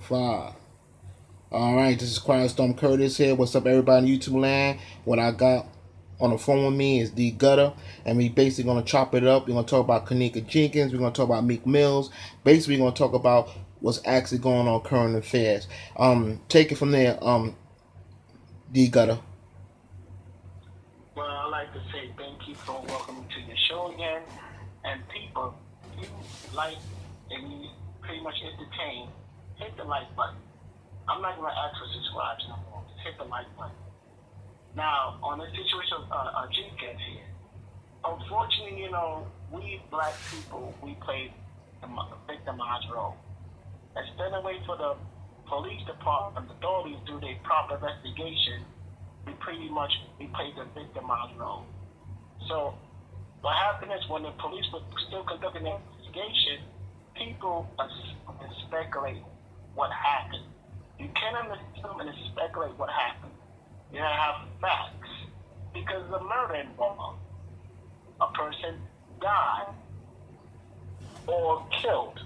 Five. All right, this is Quiet Storm Curtis here. What's up, everybody in YouTube land? What I got on the phone with me is D Gutter, and we basically gonna chop it up. We're gonna talk about Kanneka Jenkins. We're gonna talk about Meek Mills. Basically, we're gonna talk about what's actually going on current affairs. Take it from there, D Gutter. Well, I'd like to say thank you for welcoming to your show again. And people, if you like and you pretty much entertain, hit the like button. I'm not going to ask for subscribes no more. Just hit the like button. Now, on the situation of Jenkins here, unfortunately, we black people, we play the victimized role. Instead of waiting for the police department, authorities do their proper investigation, we play the victimized role. So what happened is when the police were still conducting the investigation, people speculate what happened. You can't assume and speculate what happened. You gotta have facts. Because the murder involved, a person died or killed.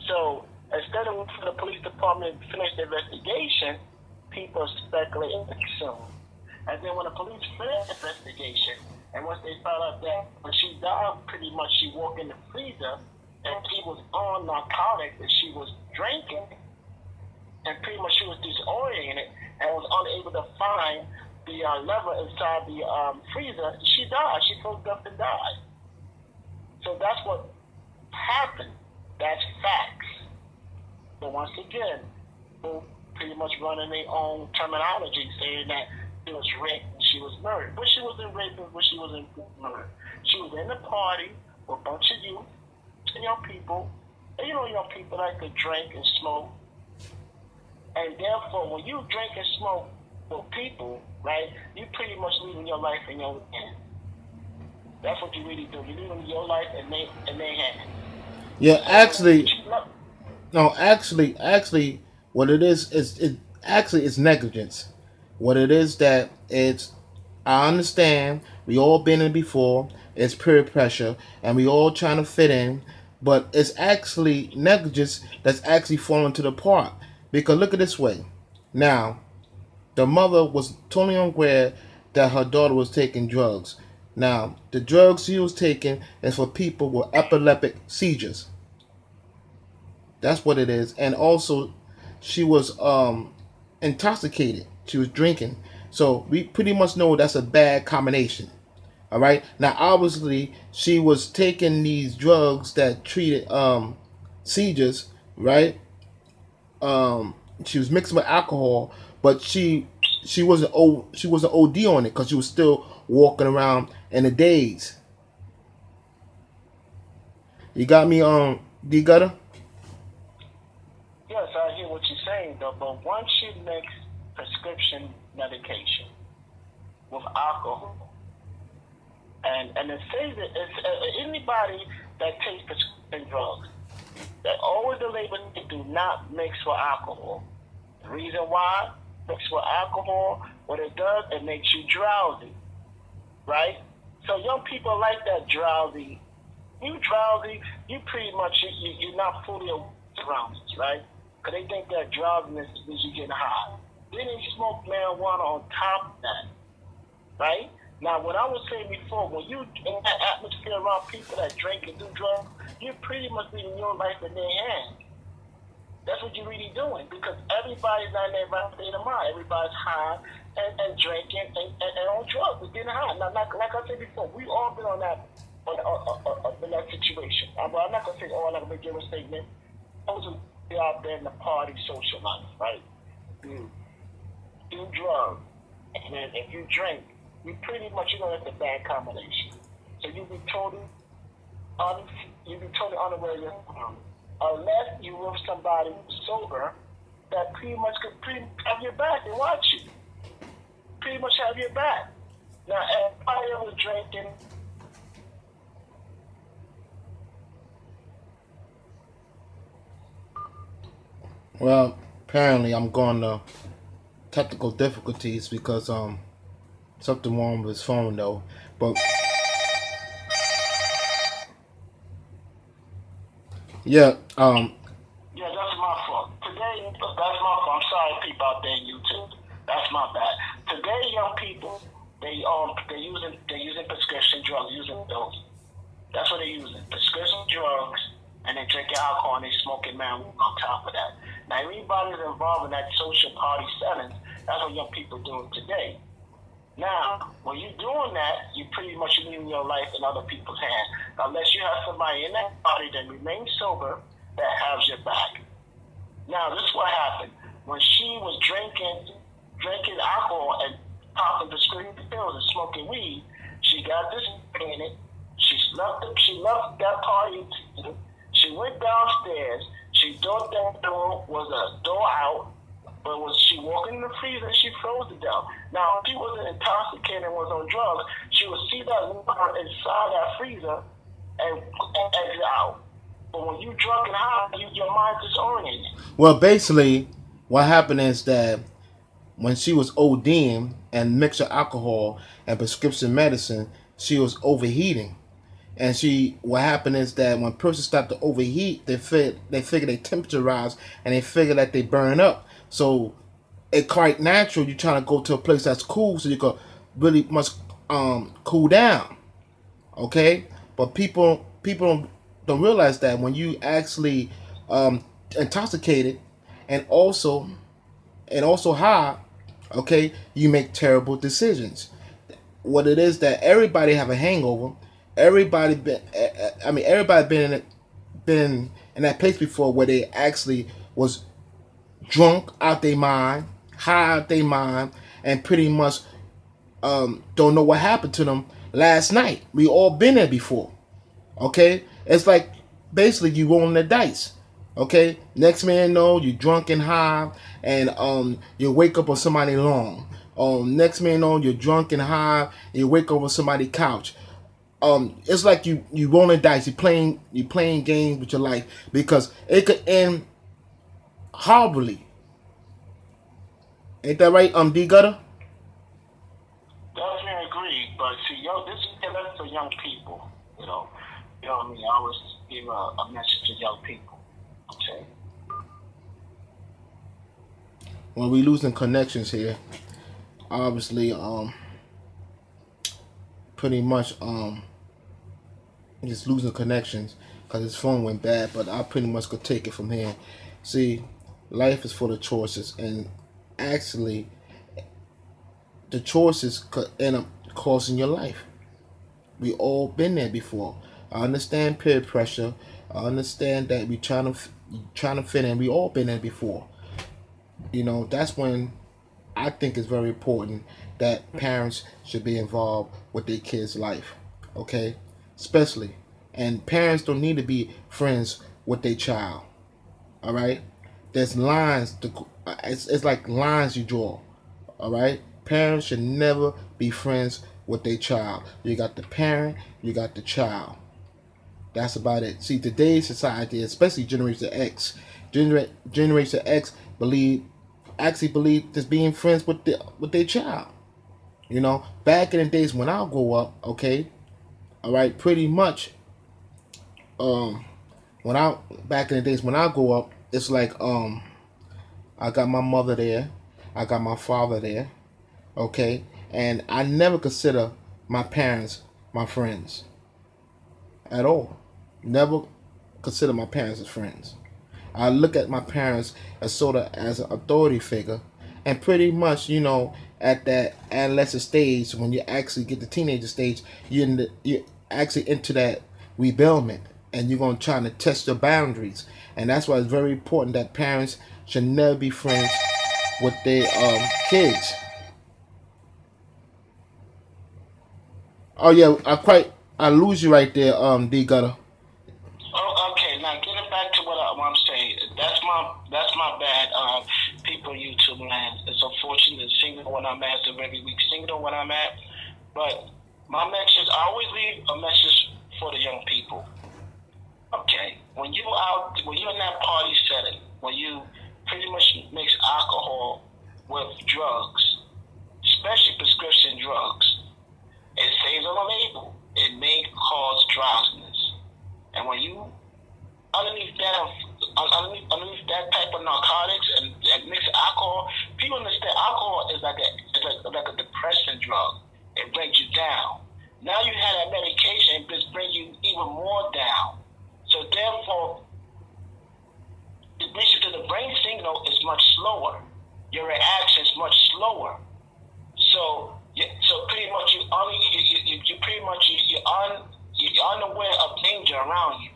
So instead of for the police department to finish the investigation, people speculate and assume. And then when the police finished the investigation, and once they found out that when she died, pretty much she walked in the freezer and she was on narcotics and she was drinking, and pretty much she was disoriented and was unable to find the lever inside the freezer, she died. She froze up and died. So that's what happened. That's facts. But once again, people pretty much running their own terminology, saying that she was raped and she was murdered. But she wasn't raped, but she wasn't murdered. She was in the party with a bunch of youth, young people. And young people like to drink and smoke. And therefore, when you drink and smoke with people, right, you pretty much leaving your life in your hands. That's what you really do. You're leaving your life in their hands. Yeah, So, actually, no, actually, what it is it's negligence. What it is that it's, I understand we all been in before. It's peer pressure, and we all trying to fit in, but it's actually negligence that's actually falling to the part. Because look at this way. Now, the mother was totally unaware that her daughter was taking drugs. Now, the drugs she was taking is for people with epileptic seizures. That's what it is. And also, she was intoxicated. She was drinking. So we pretty much know that's a bad combination. All right. Now, obviously, she was taking these drugs that treated seizures, right? She was mixing with alcohol, but she wasn't OD on it because she was still walking around in the daze. You got me on D Gutter? yes, I hear what you're saying, though. But once you mix prescription medication with alcohol, and it says that it's anybody that takes prescription drugs, that always the label do not mix with alcohol. The reason why mix with alcohol, what it does, it makes you drowsy, right? So young people like that drowsy. You drowsy, you pretty much you're not fully aware of surroundings, right? Because they think that drowsiness is you getting high. Then they smoke marijuana on top of that, right? Now, what I was saying before, when you in that atmosphere around people that drink and do drugs, you're pretty much leaving your life in their hands. That's what you're really doing, because everybody's not in their right state of mind. Everybody's high and drinking and on drugs and getting high. Now, like I said before, we all been on that in that situation. I'm not gonna say, I'm not gonna give a statement. Those who be out there in the party social life, right? You do drugs, and then if you drink, you pretty much it's a bad combination. So you be totally unaware of your surroundings. Unless you with somebody sober that pretty much could have your back and watch you. Pretty much have your back. Now, if I was drinking, Well, apparently I'm going to technical difficulties because something wrong with his phone though. But yeah, yeah, that's my my fault. Today, that's my fault. I'm sorry, people out there in YouTube. That's my bad. Today, young people, they're using prescription drugs, using pills. That's what they're using. Prescription drugs, and they're drinking alcohol and they're smoking marijuana on top of that. Now, everybody's involved in that social party setting. That's what young people are doing today. Now, when you're doing that, you pretty much leaving your life in other people's hands. Unless you have somebody in that party that remains sober that has your back. Now, this is what happened. When she was drinking alcohol and popping prescription pills and smoking weed, she got disappointed. She left that party. She went downstairs. She thought that door was a door out. But was she walking in the freezer and she froze to death? Now, if she wasn't intoxicated and was on drugs, she would see that water inside that freezer and exit out. But when you drunk and high, your mind disoriented. Well, basically, what happened is that when she was ODing and mixing alcohol and prescription medicine, she was overheating. And what happened is that when persons start to overheat, they figure they temperature rise and they figure that they burn up. So it's quite natural you're trying to go to a place that's cool so you can really must cool down. Okay? But people don't realize that when you actually intoxicated and also high, okay, you make terrible decisions. What it is that everybody have a hangover. Everybody been in that place before where they actually was drunk out their mind, high out their mind, and pretty much don't know what happened to them last night. We all been there before. Okay? It's like basically you rolling the dice. Okay? Next man know you drunk and high and you wake up on somebody's lawn. Next man know you're drunk and high and you wake up on somebody's couch. It's like you rolling dice, you playing games with your life because it could end horribly. Ain't that right, D Gutter? Definitely agree, but see, this is for young people. You know what I mean. I always give a message to young people. Okay. Well, we losing connections here. Obviously, pretty much just losing connections because his phone went bad. But I pretty much could take it from here. See, life is full of choices, and actually, the choices could end up costing your life. We all been there before. I understand peer pressure. I understand that we trying to fit in. We all been there before. You know, that's when I think it's very important that parents should be involved with their kids' life. Okay? Especially. And parents don't need to be friends with their child. Alright? There's lines. It's like lines you draw. Alright? Parents should never be friends with their child. You got the parent, you got the child. That's about it. See, today's society, especially Generation X, Generation X actually believe just being friends with their child. You know, back in the days when I grew up, okay, all right, pretty much, back in the days when I grew up, it's like I got my mother there, I got my father there, okay, and I never consider my parents my friends at all. Never consider my parents as friends. I look at my parents as sort of as an authority figure, and pretty much, you know, at that adolescent stage, when you actually get the teenager stage, you're actually into that rebellion, and you're gonna try to test your boundaries, and that's why it's very important that parents should never be friends with their kids. Oh yeah, I lose you right there, D Gutter. Oh, okay. Now getting back to what I'm saying, that's my bad. People YouTube land. It's unfortunate. Single when I'm at, so every week single when I'm at. But my message, I always leave a message for the young people. Okay, when you're in that party setting, when you pretty much mix alcohol with drugs, especially prescription drugs, it says on the label, it may cause drowsiness. And when you underneath that type for narcotics and mix alcohol. People understand alcohol is like a depressant drug. It brings you down. Now you have that medication, it just brings you even more down. So therefore, the mission to the brain signal is much slower. Your reaction is much slower. So pretty much you're unaware of danger around you.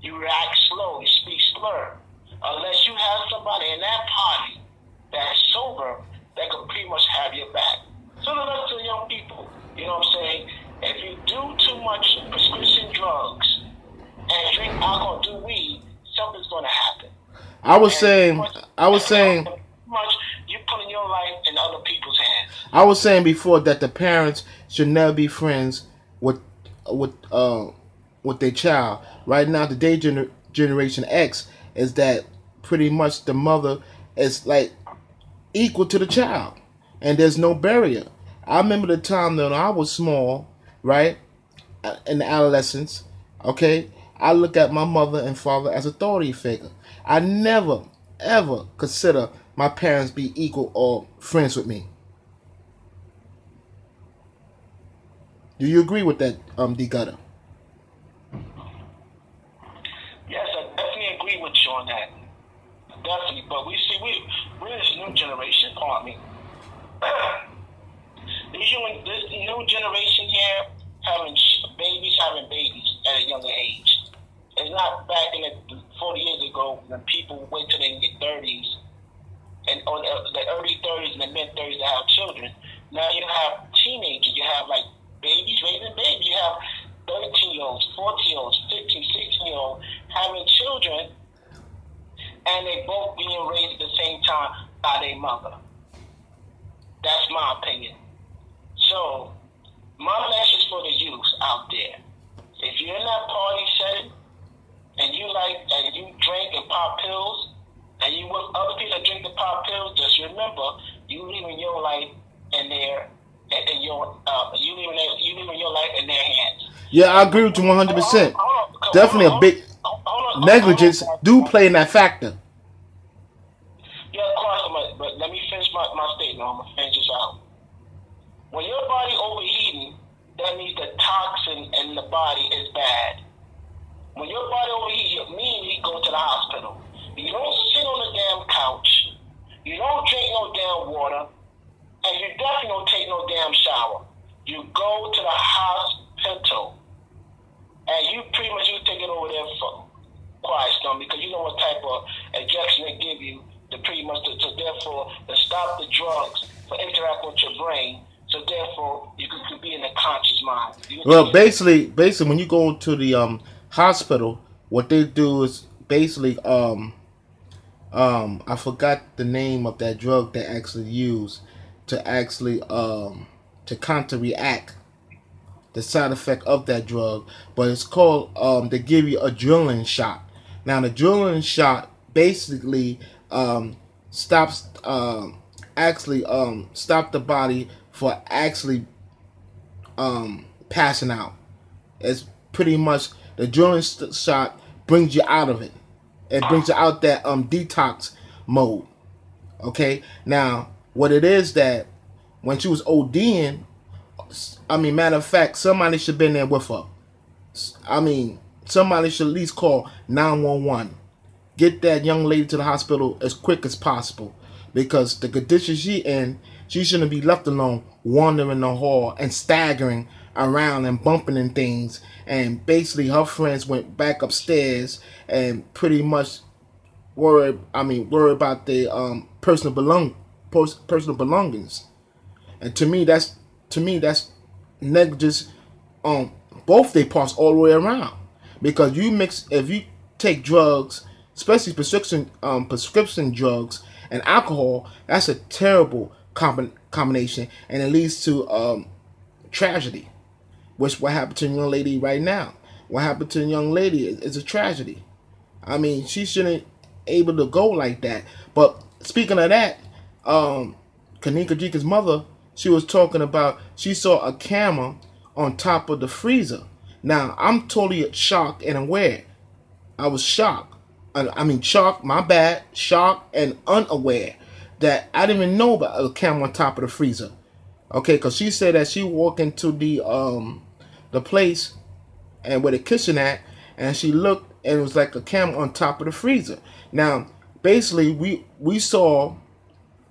You react slow. You speak slur. Unless you have somebody in that party that's sober that could pretty much have your back. So that's to young people. You know what I'm saying? If you do too much prescription drugs and drink alcohol, do weed, something's going to happen. I was saying, much you putting your life in other people's hands. I was saying before that the parents should never be friends with their child. Right now, today's generation X is that pretty much the mother is like equal to the child, and there's no barrier. I remember the time that when I was small, right, in the adolescence. Okay, I look at my mother and father as authority figure. I never ever consider my parents be equal or friends with me. Do you agree with that, D Gutter? Yes, I definitely agree with you on that. Definitely, but we're this new generation, pardon me. This new generation here having babies at a younger age. It's not back in the 40 years ago when people wait till they get 30s or the early 30s and the mid 30s to have children. Now you have teenagers, you have like babies raising babies, you have 13-year-olds, 14-year-olds, 15, 16-year-olds having children, and they both being raised at the same time by their mother. That's my opinion. So, my message for the youth out there: if you're in that party setting and you drink and pop pills, and you with other people that drink and pop pills, just remember you leaving your life in their you leaving your life in their hands. Yeah, I agree with you 100%. Definitely a big negligence do play in that factor. Yeah, of course, but let me finish my statement. I'm gonna finish this out. When your body overheating, that means the toxin in the body is bad. When your body overheats, you immediately go to the hospital. You don't sit on the damn couch. You don't drink no damn water. And you definitely don't take no damn shower. You go to the hospital. And you pretty much take it over there for quiet storm, because you know what type of injection they give you to pretty much to stop the drugs for interact with your brain. So therefore, you could be in a conscious mind. Well, basically, when you go to the hospital, what they do is basically, I forgot the name of that drug they actually use to actually to counteract the side effect of that drug, but it's called they give you adrenaline shot. Now, the adrenaline shot basically stops stop the body for actually passing out. It's pretty much the adrenaline shot brings you out of it. It brings you out that detox mode. Okay. Now, what it is that when she was ODing, matter of fact, somebody should have been there with her. Somebody should at least call 911. Get that young lady to the hospital as quick as possible, because the condition she in, she shouldn't be left alone wandering the hall and staggering around and bumping in things. And basically, her friends went back upstairs and pretty much worried about their personal belongings. And to me, that's negligence on both their parts all the way around. Because if you take drugs, especially prescription drugs and alcohol, that's a terrible combination, and it leads to tragedy. Which what happened to the young lady right now? What happened to the young lady is a tragedy. She shouldn't able to go like that. But speaking of that, Kanneka Jenkins' mother, she was talking about she saw a camera on top of the freezer. Now, I'm totally shocked and aware. I was shocked I mean, shocked, my bad, shocked and unaware that I didn't even know about a camera on top of the freezer. Okay, because she said that she walked into the place and where the kitchen at, and she looked and it was like a camera on top of the freezer. Now, basically, we saw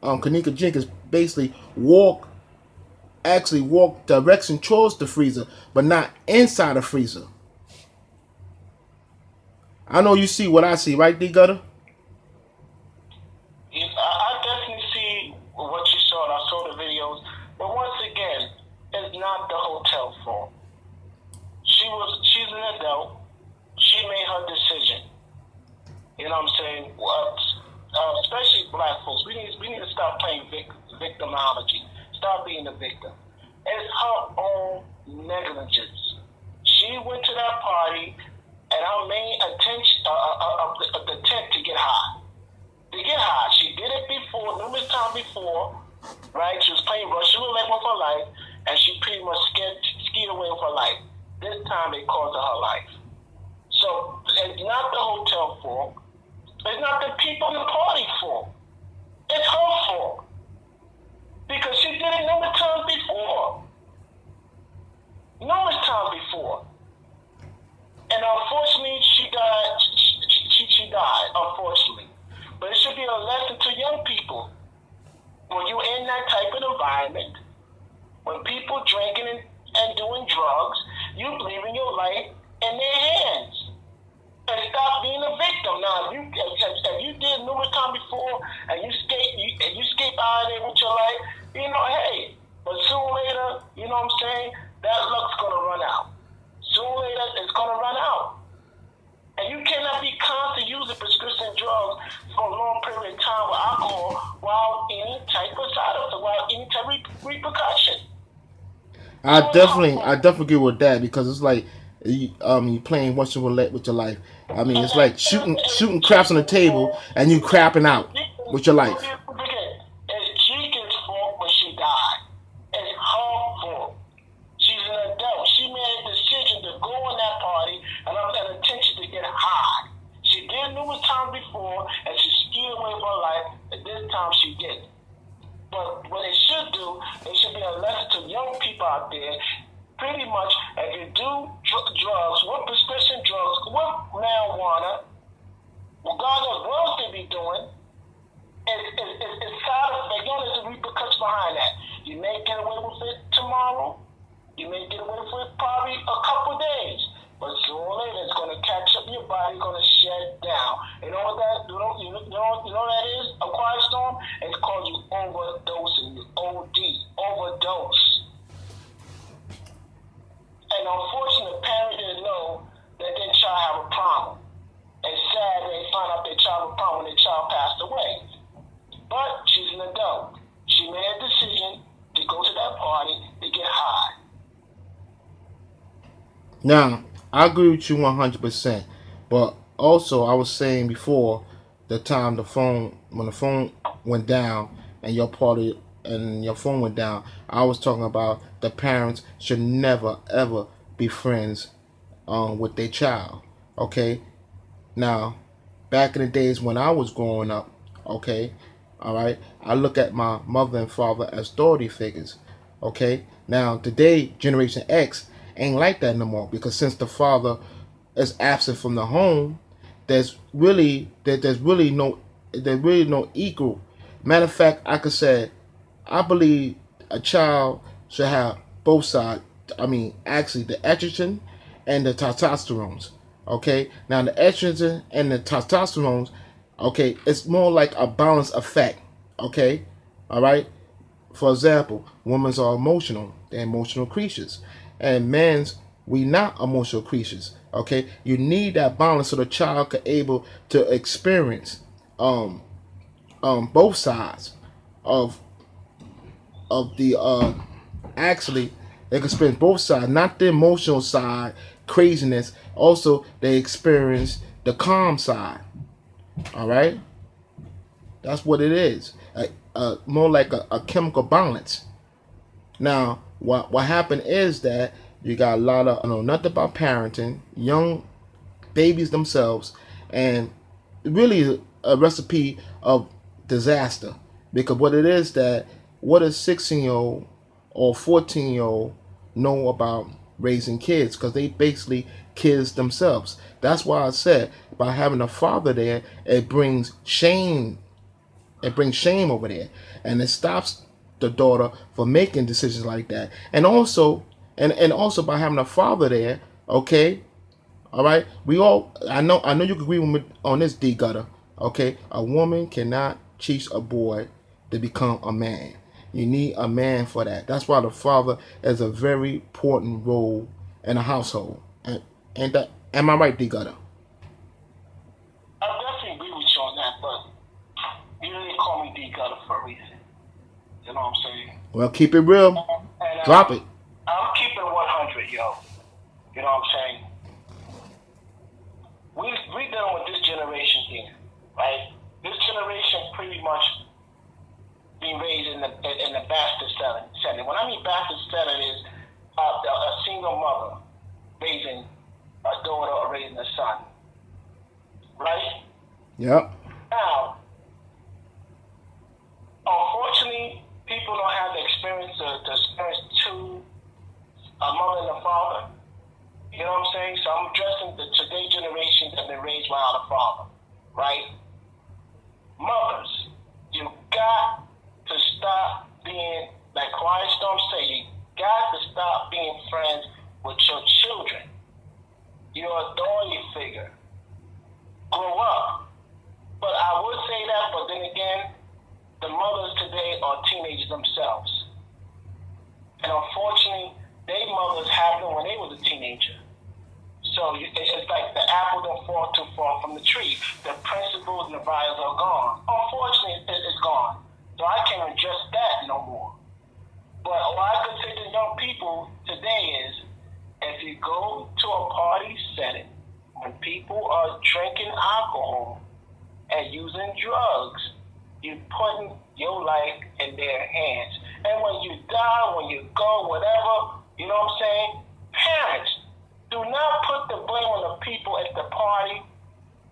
Kanneka Jenkins basically walk direction towards the freezer, but not inside the freezer. I know you see what I see, right, D Gutter? I definitely see what you saw, and I saw the videos. But once again, it's not the hotel fault. She's an adult. She made her decision. You know what I'm saying? Especially black folks, we need to stop playing victimology. Stop being the victim. It's her own negligence. She went to that party, and her main attempt to get high. To get high. She did it before, numerous times before, right? She was playing Russian roulette with her life, and she pretty much skied away with her life. This time it cost her life. So it's not the hotel fault. It's not the people in the party fault. It's her fault. Because she did it numerous times before. Numerous times before. And unfortunately, she died. She died, unfortunately. But it should be a lesson to young people. When you're in that type of environment, when people drinking and doing drugs, you leaving your life in their hands. And stop being a victim. Now, if you did numerous times before, and you escape out of there with your life, hey. But sooner or later, you know what I'm saying, that luck's gonna run out. Sooner or later, it's gonna run out. And you cannot be constantly using prescription drugs for a long period of time with alcohol without any type of side effect, without any type of repercussion. I definitely agree with that because it's like you playing Russian roulette with your life. I mean, it's like shooting craps on the table and you crapping out with your life. It's Jenkins' fault when she died. It's her fault. She's an adult. She made a decision to go on that party and have an intention to get high. She did numerous times before, and she skied away with her life, and this time she didn't. But what it should do, it should be a lesson to young people out there. Pretty much, if you do drugs, what prescription drugs, what marijuana, regardless of what else they be doing, it's side effect. There's a repercussion behind that. You may get away with it tomorrow. You may get away with it probably a couple days. But sooner or later, it's going to catch up your body, going to shut down. You know what that is? A quiet storm? It's called you overdosing, OD, overdose. And unfortunately, parents didn't know that their child have a problem. It's sad they find out their child had a problem when their child passed away. But she's an adult. She made a decision to go to that party to get high. Now, I agree with you 100%. But also, I was saying before the time when the phone went down and your phone went down, I was talking about the parents should never ever be friends with their child. Okay, now back in the days when I was growing up, okay, all right, I look at my mother and father as authority figures. Okay, now today Generation X ain't like that no more because since the father is absent from the home, there's really no equal. Matter of fact, I could say I believe a child should have both sides. I mean, actually, the estrogen and the testosterones. Okay, now the estrogen and the testosterones, okay, it's more like a balance effect. Okay, all right. For example, women are emotional; they're emotional creatures, and men's we not emotional creatures. Okay, you need that balance so the child can able to experience both sides of the actually they can experience both sides, not the emotional side, craziness. Also, they experience the calm side. All right, that's what it is. More like a chemical balance. Now, what happened is that you got a lot of nothing about parenting, young babies themselves, and really a recipe of disaster. Because what it is that what a 16-year-old or 14-year-old know about raising kids, because they basically kids themselves. That's why I said by having a father there, it brings shame. It brings shame over there, and it stops the daughter from making decisions like that. And also by having a father there, okay, all right. We all. I know you can agree with me on this, D Gutter. Okay. A woman cannot teach a boy to become a man. You need a man for that. That's why the father has a very important role in a household. And that, am I right, D Gutter? I definitely agree with you on that, but you didn't call me D Gutter for a reason. You know what I'm saying? Well, keep it real. And Drop it. I'm keeping 100, yo. You know what I'm saying? We dealing with this generation here, right? This generation pretty much being raised in the bastard setting. When I mean bastard setting is a single mother raising a daughter or raising a son, right? Yep. Now, unfortunately, people don't have the experience to a mother and a father. You know what I'm saying? So I'm addressing the today generation that been raised without a father, right? Mothers, you got to stop being, like Quiet Storm say, you got to stop being friends with your children. You're an authority figure. Grow up. But I would say that, but then again, the mothers today are teenagers themselves. And unfortunately, their mothers had them when they was a teenager. So it's like the apple don't fall too far from the tree. The principles and the values are gone. Unfortunately, it's gone. So I can't address that no more. But what I could say to young people today is, if you go to a party setting, when people are drinking alcohol and using drugs, you're putting your life in their hands. And when you die, when you go, whatever, you know what I'm saying? Parents, do not put the blame on the people at the party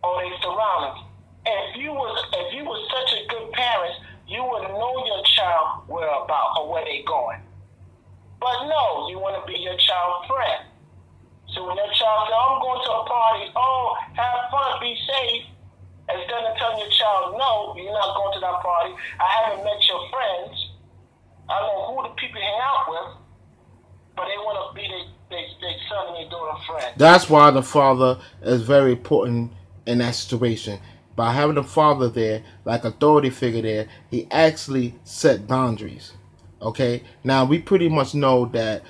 or their surroundings. If you was such a good parent, you would know your child whereabouts or where they going. But no, you want to be your child's friend. So when your child says, "I'm going to a party," oh, have fun, be safe. Instead of telling your child, "No, you're not going to that party. I haven't met your friends. I don't know who the people hang out with," but they want to be their son and their daughter friend. That's why the father is very important in that situation. By having the father there, like authority figure there, he actually set boundaries. Okay. Now we pretty much know that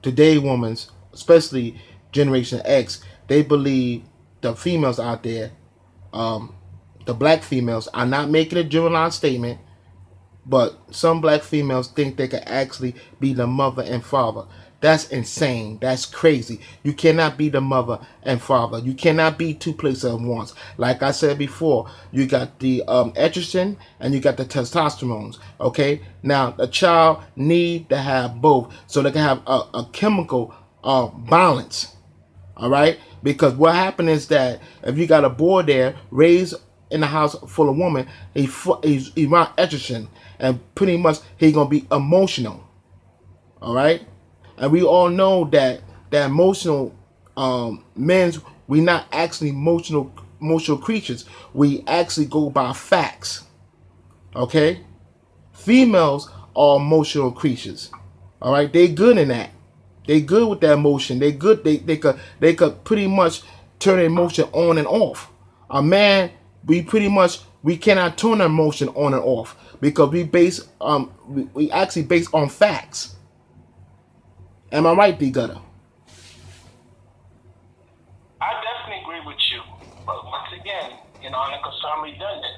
today women's, especially Generation X, they believe the females out there, um, the black females, are not making a generalized statement, but some black females think they can actually be the mother and father. That's insane. That's crazy. You cannot be the mother and father. You cannot be two places at once. Like I said before, you got the estrogen and you got the testosterone. Okay. Now the child need to have both so they can have a chemical balance. All right. Because what happened is that if you got a boy there raised in a house full of women, he's around estrogen, and pretty much he's gonna be emotional. All right. And we all know that emotional men's, we not actually emotional creatures. We actually go by facts. Okay. Females are emotional creatures. All right. They good in that. They good with that emotion. They good. They could pretty much turn emotion on and off. A man, we cannot turn an emotion on and off because we actually base on facts. Am I right, D Gutter? I definitely agree with you. But once again, because I'm redundant.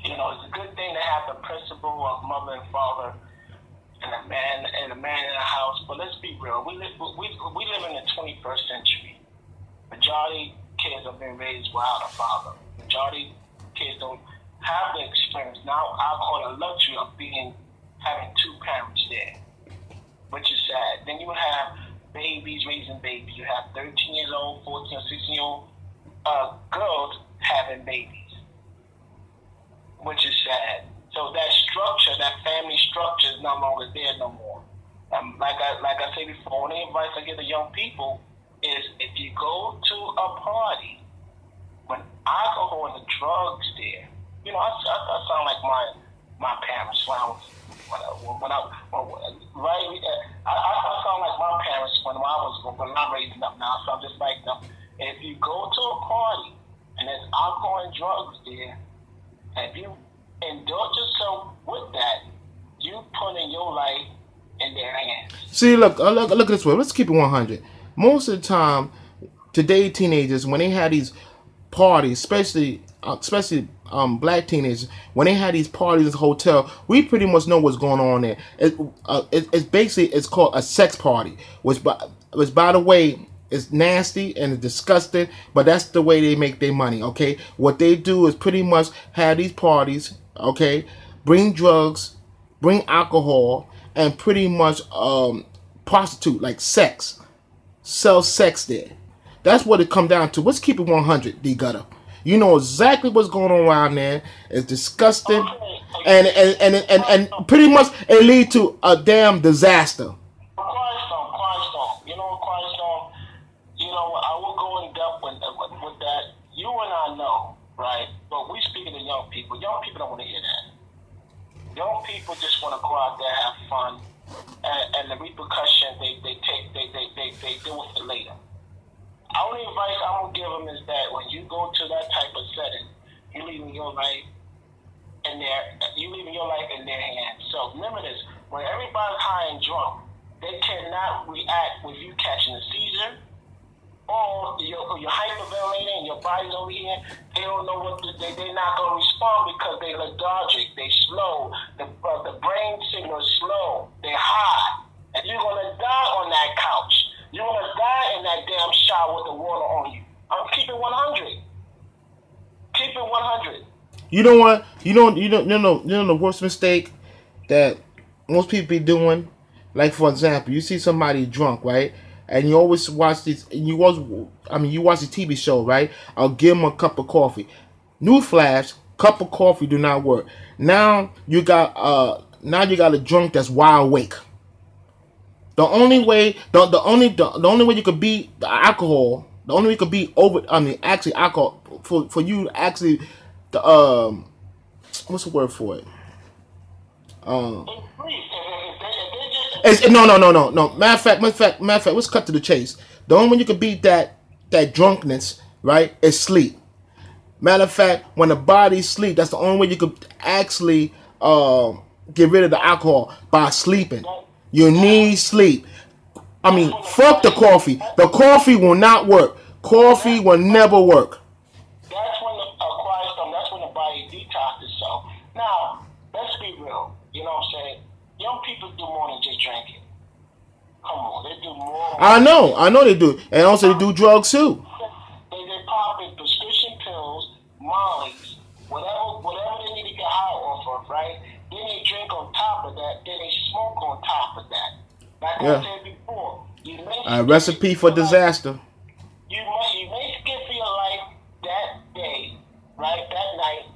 It's a good thing to have the principle of mother and father and a man in a house. But let's be real. We live in the 21st century. Majority kids are being raised without a father. Majority kids don't have the experience. Now I call the luxury of having two parents there, which is sad. Then you have babies raising babies. You have 13 years old, 14 or 16-year-old girls having babies, which is sad. So that structure, that family structure, is no longer there no more. Like I said before, one advice I give to young people is if you go to a party when alcohol and drugs there, you know, I sound like my parents when I sound like my parents when I raising up now. So I'm just like them. If you go to a party and there's alcohol and drugs there, and if you indulge yourself with that, you putting your life in their hands. See, look at this way. Let's keep it 100. Most of the time, today teenagers, when they have these parties, especially black teenagers, when they have these parties in the hotel, we pretty much know what's going on there. It's basically, it's called a sex party, which by the way, is nasty and it's disgusting, but that's the way they make their money. Okay, what they do is pretty much have these parties. Okay, bring drugs, bring alcohol, and pretty much prostitute, like sex, sell sex there. That's what it come down to. Let's keep it 100, D Gutter. You know exactly what's going on around there. It's disgusting, and pretty much it lead to a damn disaster. You know, I will go in depth with that. You and I know, right? But we speaking to young people. Young people don't want to hear that. Young people just want to go out there, have fun, and the repercussions they deal with it later. Only advice I'm gonna give them is that when you go to that type of setting, you leaving your life in their hands. So remember this: when everybody's high and drunk, they cannot react with you catching a seizure, or you're hyperventilating and your body's over here. They don't know what they're not gonna respond because they're lethargic, they slow, the brain signal is slow, they're high, and you're gonna die on that couch. You're gonna die in that damn shower with the water on you. I'm keeping 100. Keep it 100. You know what? You know the worst mistake that most people be doing. Like for example, you see somebody drunk, right? And you always watch these. You watch the TV show, right? I'll give them a cup of coffee. Newsflash: cup of coffee do not work. Now you got a drunk that's wide awake. The only way you could beat the alcohol, the only way you could beat actually alcohol for you actually the what's the word for it? No. Matter of fact, let's cut to the chase. The only way you can beat that drunkenness, right, is sleep. Matter of fact, when the body sleep, that's the only way you could actually get rid of the alcohol, by sleeping. You need sleep. Fuck the coffee. The coffee will not work. Coffee will never work. That's when that's when the body detoxes itself. Now, let's be real. You know what I'm saying? Young people do more than just drinking. Come on, they do more. I know they do. And also they do drugs too. They pop in prescription pills, mollies, whatever they need to get high off of, right? Then they drink on top of that, then they smoke on top of that. Like I said before, a recipe for disaster. You may skip for your life that day, right? That night.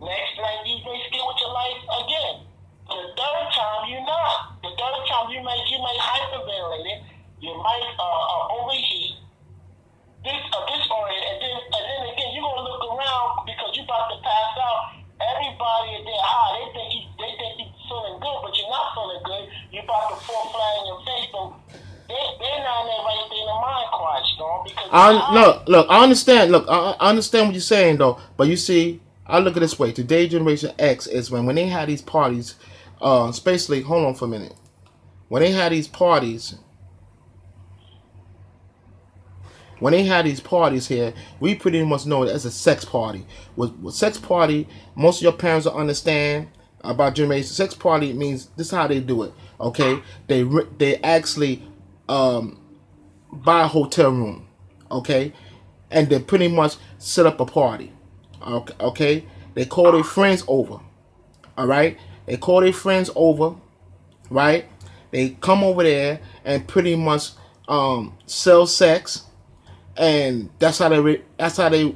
Next night you may skip with your life again. The third time you're not. The third time you may hyperventilate it. You might overheat. Disorient, and then again you're gonna look around because you're about to pass out. Everybody is there high. They think you feeling good, but you're not feeling good. You're about to fall flat in your face. So they're not in there right there in the mind quiet storm because look, I understand. Look, I understand what you're saying though. But you see, I look at it this way. Today, Generation X is when they had these parties. Especially, hold on for a minute. When they had these parties. When they had these parties here, we pretty much know it as a sex party. With sex party, most of your parents will understand about generation. Sex party means this is how they do it. Okay, they actually buy a hotel room. Okay, and they pretty much set up a party. Okay, they call their friends over. All right, they call their friends over. Right, they come over there and pretty much sell sex, and that's how they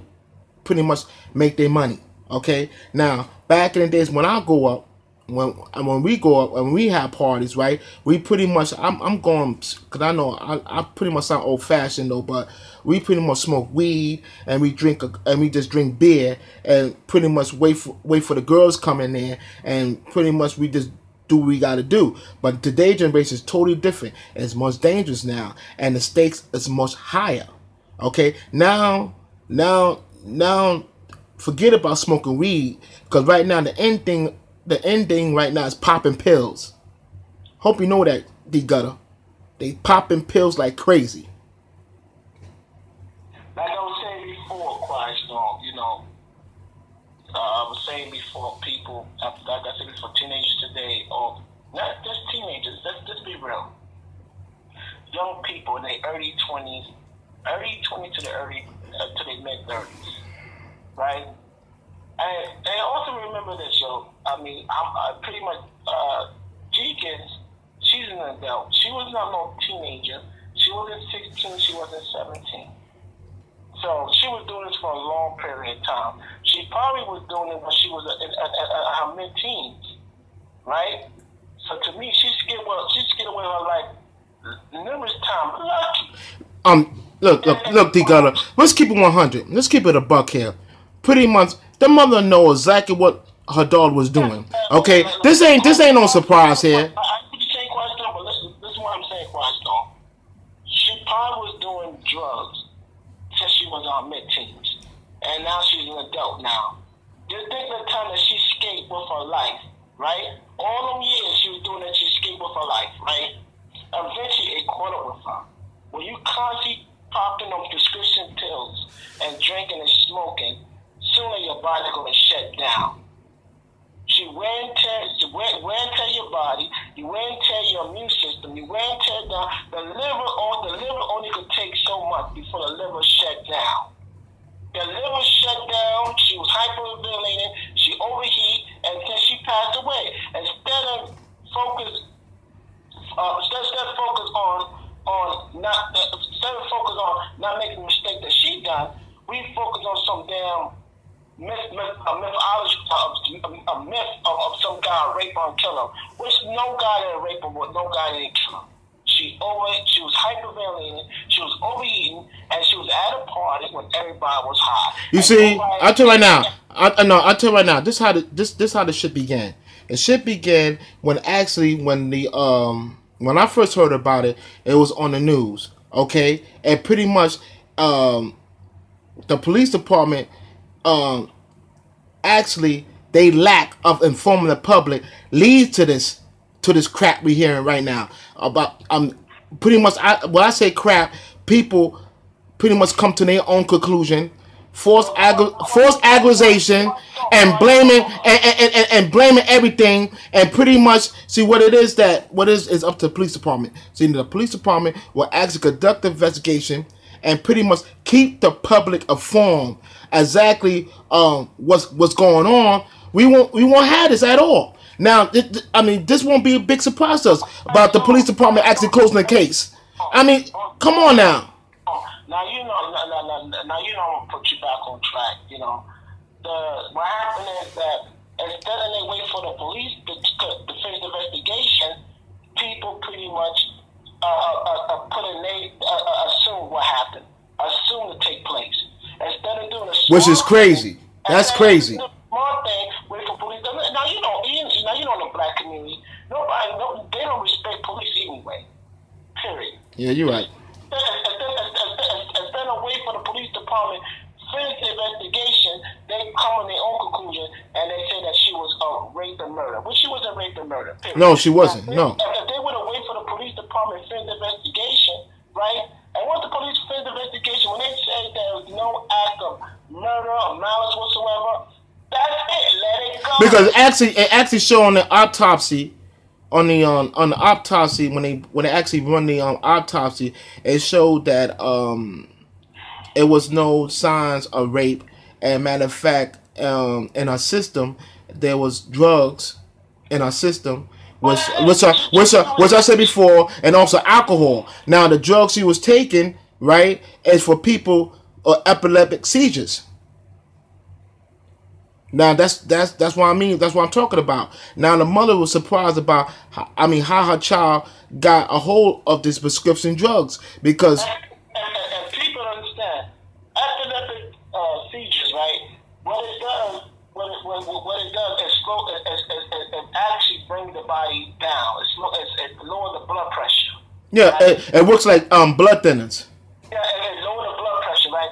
pretty much make their money. Okay, now back in the days when I go up, when we go up and we have parties, right? We pretty much I'm going because I know I pretty much sound old fashioned though, but we pretty much smoke weed and we just drink beer and pretty much wait for the girls come in there and pretty much we just do what we got to do. But today's generation is totally different. It's much dangerous now, and the stakes is much higher. Okay, now, forget about smoking weed because right now the end thing right now is popping pills. Hope you know that, D Gutter. They popping pills like crazy. Like I was saying before, Quiet Storm, I was saying before, people, like I said before, teenagers today, or not just teenagers, let's be real. Young people in their early 20s to the mid 30s, right? And also remember this, yo. I mean, I pretty much, Jenkins, she's an adult. She was not no teenager. She wasn't 16, she wasn't 17. So she was doing this for a long period of time. She probably was doing it when she was in her mid-teens, right? So to me, she skipped away her life numerous times. Lucky. Look, D Gutter. Let's keep it 100. Let's keep it a buck here. Pretty much, the mother knows exactly what her daughter was doing. Okay, this ain't no surprise here. I could be saying Quiet Storm, but listen to what I'm saying, Quiet Storm. She probably was doing drugs since she was on mid-teens, and now she's an adult now. Just think of the time that she escaped with her life, right? All them years she was doing that, she escaped with her life, right? Eventually it caught up with her. When you constantly popping on prescription pills and drinking and smoking, sooner your body's gonna shut down. She wear and tear your body, you wear and tear your immune system, you wear and tear down the liver only could take so much before the liver shut down. The liver shut down, she was hyperventilating, she overheat, and then she passed away. Instead of focus on not making the mistake that she done, we focus on some damn a myth of some guy rape her and kill her. Which no guy didn't rape her, but no guy didn't kill her. She was hyperventilating, she was overeating, and she was at a party when everybody was high. You see, I'll tell you right now. This how the shit began. The shit began when when I first heard about it, it was on the news. Okay, and pretty much the police department actually they lack of informing the public leads to this crap we hearing right now about pretty much when I say crap, people pretty much come to their own conclusion, forced accusation, and blaming everything, and pretty much see what it is is up to the police department. See, the police department will actually conduct the investigation and pretty much keep the public informed exactly what's going on. We won't have this at all. Now, this won't be a big surprise to us about the police department actually closing the case. I mean, come on now. Now I'm gonna put you back on track. What happened is that instead of they wait for the police to finish the investigation, people pretty much assume what happened, assume to take place. Instead of doing which is crazy. That's crazy. Smart thing, wait for police. Now you know in the black community, they don't respect police anyway. Period. Yeah, you're right. Instead of wait for the police department finish the investigation, they come to their own conclusion and they say that she was raped and murdered. Well, she wasn't raped and murdered. Period. No, she wasn't. No. If they would have waited for the police department to finish the investigation, right? And once the police finish the investigation, when they say there was no act of murder or malice whatsoever, that's it. Let it go. Because it actually showed on the autopsy. On the autopsy, when they actually run the autopsy, it showed that it was no signs of rape. And matter of fact, in her system, there was drugs in her system, But which I said before, and also alcohol. Now the drugs she was taking, right, is for people epileptic seizures. Now that's what I mean. That's what I'm talking about. Now the mother was surprised about how her child got a hold of these prescription drugs because and people understand epileptic seizures, right? What it does is slow. It actually brings the body down. It lowers the blood pressure. yeah, Right? it works like blood thinners. Yeah, it lowers the blood pressure, right?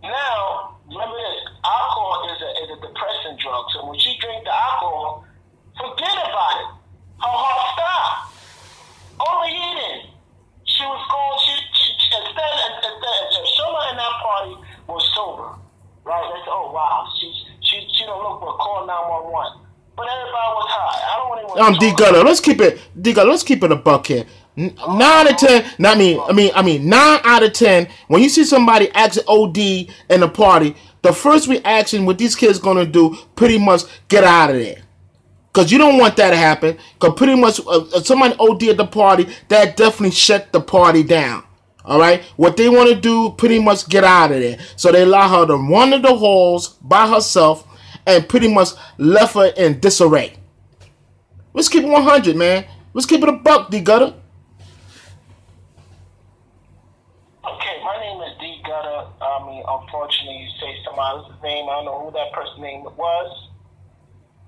Now, remember this: alcohol is a depressant drug. So when she drinks the alcohol, forget about it. Her heart stopped. Overeating. She was going. She instead if someone in that party was sober, right? They said, "Oh wow, she don't look but call 911." But everybody was high. I don't really want to D talk. Gutter, let's keep it a buck here. 9 out of 10. I mean 9 out of 10. When you see somebody act OD in a party, the first reaction what these kids gonna do, pretty much get out of there. Because you don't want that to happen. Because pretty much somebody OD at the party, that definitely shut the party down. All right? What they want to do, pretty much get out of there. So they allow her to run in the halls by herself and pretty much left her in disarray. Let's keep it 100, man. Let's keep it a buck, D Gutter. Okay, my name is D Gutter. I mean, unfortunately, you say somebody else's name. I don't know who that person's name was.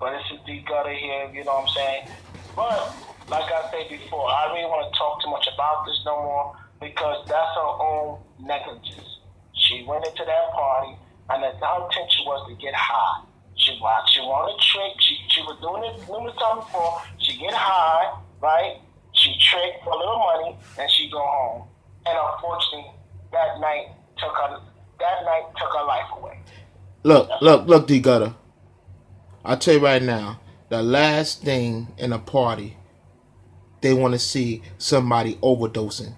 But this is D Gutter here, you know what I'm saying? But, like I said before, I really want to talk too much about this no more because that's her own negligence. She went into that party, and her intention was to get high. She wanted to trick. She was doing it numerous times before. She get high, right? She tricked for a little money, and she go home. And unfortunately, that night took her life away. Look, D Gutter. I'll tell you right now, the last thing in a party, they want to see somebody overdosing.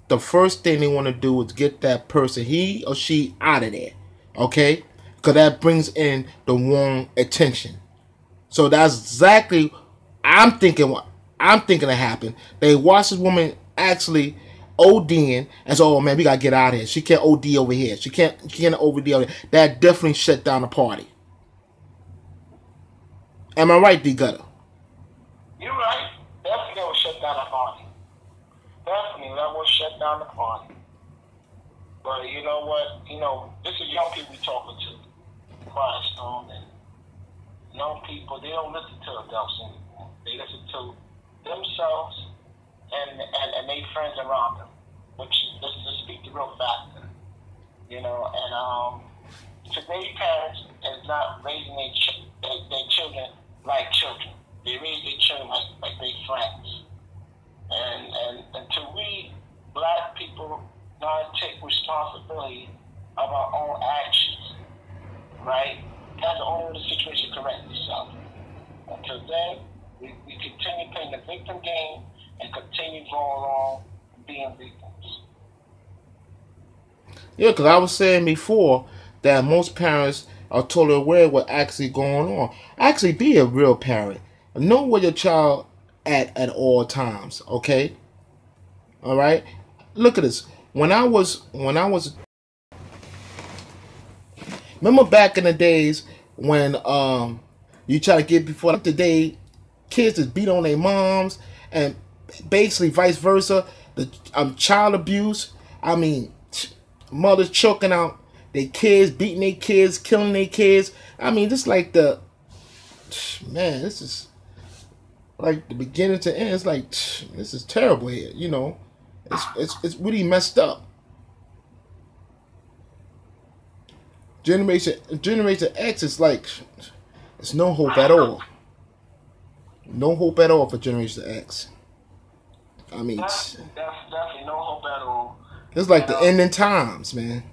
The first thing they want to do is get that person, he or she, out of there. Okay? Because that brings in the wrong attention. So that's exactly I'm thinking to happen. They watch this woman actually ODing and so, oh man, we gotta get out of here. She can't OD over here. She can't OD over here. That definitely shut down the party. Am I right, D Gutter? You're right. Definitely that will shut down the party. Definitely that will shut down the party. But you know what? This is young people we talking to. Quiet Storm, and young people, they don't listen to adults anymore. They listen to themselves and their friends around them. Which, let's just speak the real factor. Today's parents is not raising their children like children. They raise their children like their friends. And until we black people not take responsibility of our own actions, right? That's the only way the situation corrects itself. Until then, we continue playing the victim game and continue going along being victims. Yeah, because I was saying before that most parents are totally aware of what's actually going on. Actually, be a real parent. Know where your child at all times. Okay. All right. Look at this. When I was, remember back in the days when you try to get before like today, kids just beat on their moms and basically vice versa. The child abuse. I mean, mothers choking out their kids, beating their kids, killing their kids. I mean, this like this is like the beginning to end. It's like this is terrible here. It's really messed up. Generation X is like it's no hope at all. No hope at all for Generation X. I mean, that's definitely no hope at all. It's like the ending times, man.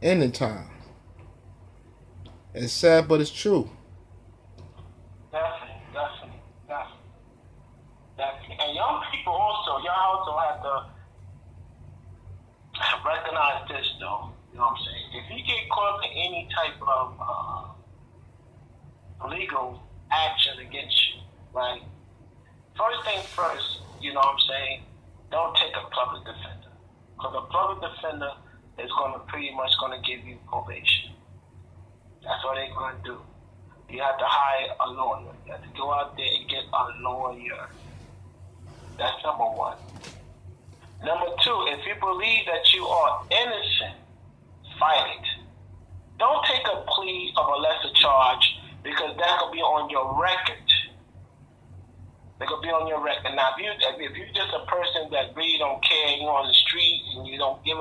Ending time. It's sad, but it's true. Definitely. And young people y'all also have to recognize this, though. You know what I'm saying? If you get caught up in any type of legal action against you, right? First thing first, you know what I'm saying? Don't take a public defender. Because a public defender is going to pretty much going to give you probation. That's what they're going to do. You have to hire a lawyer. You have to go out there and get a lawyer. That's number one. Number two, if you believe that you are innocent, fight it. Don't take a plea of a lesser charge because that could be on your record. They could be on your record. Now, if you're just a person that really don't care, you're on the street and you don't give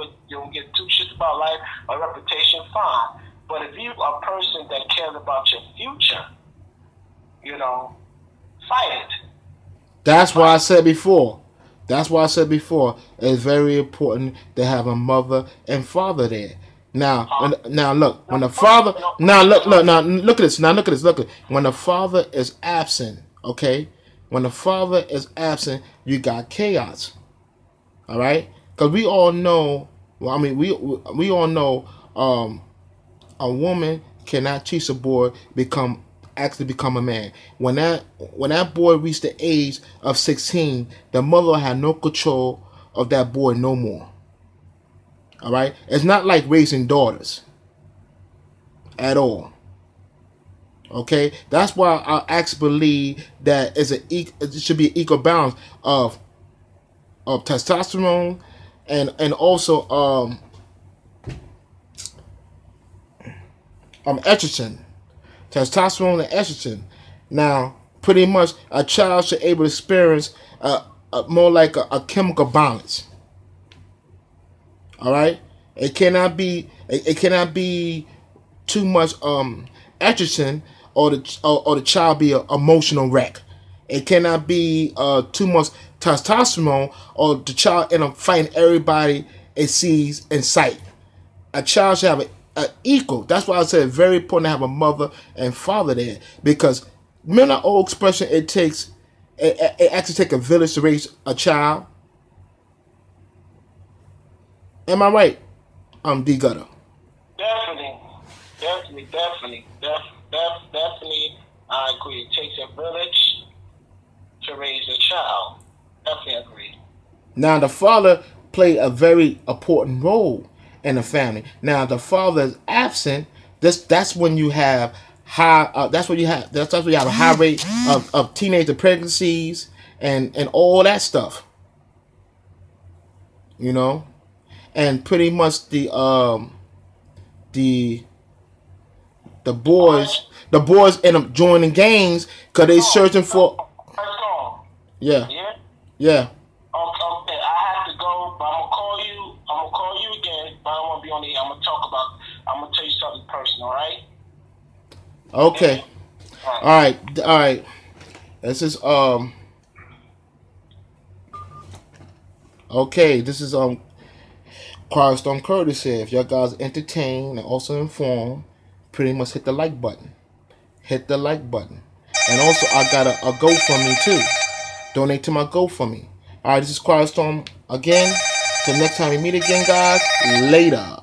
two shits about life or reputation, fine. But if you're a person that cares about your future, you know, fight it. That's why I said before. It's very important to have a mother and father there. Now look at this. When the father is absent, okay. When the father is absent, you got chaos. All right, because we all know. Well, I mean, we all know a woman cannot teach a boy become a man. When that boy reached the age of 16, the mother had no control of that boy no more. All right, it's not like raising daughters at all. Okay, that's why I actually believe that it should be an equal balance of testosterone and also estrogen, testosterone and estrogen. Now, pretty much a child should able to experience more like a chemical balance. All right, it cannot be too much estrogen or the child be an emotional wreck. It cannot be too much testosterone or the child end up fighting everybody it sees in sight. A child should have an equal. That's why I said it's very important to have a mother and father there, because remember that old expression, it actually takes a village to raise a child. Am I right? I'm D Gutter. Definitely, I agree. It takes a village to raise a child. Definitely agree. Now, the father played a very important role in the family. Now, the father is absent. That's when you have high. That's when you have a high rate of teenager pregnancies and all that stuff. You know, and pretty much the boys end up joining gangs because they searching for. Yeah. Okay, I have to go, but I'm gonna call you again, but I don't want to be on the air. I'm gonna tell you something personal, all right? Okay. All right. This is Okay, this is Quiet Storm Curtis here. If y'all guys entertained and also informed, pretty much hit the like button. Hit the like button. And also, I got a GoFundMe too. Donate to my GoFundMe. All right, this is Quiet Storm again. Till next time we meet again, guys. Later.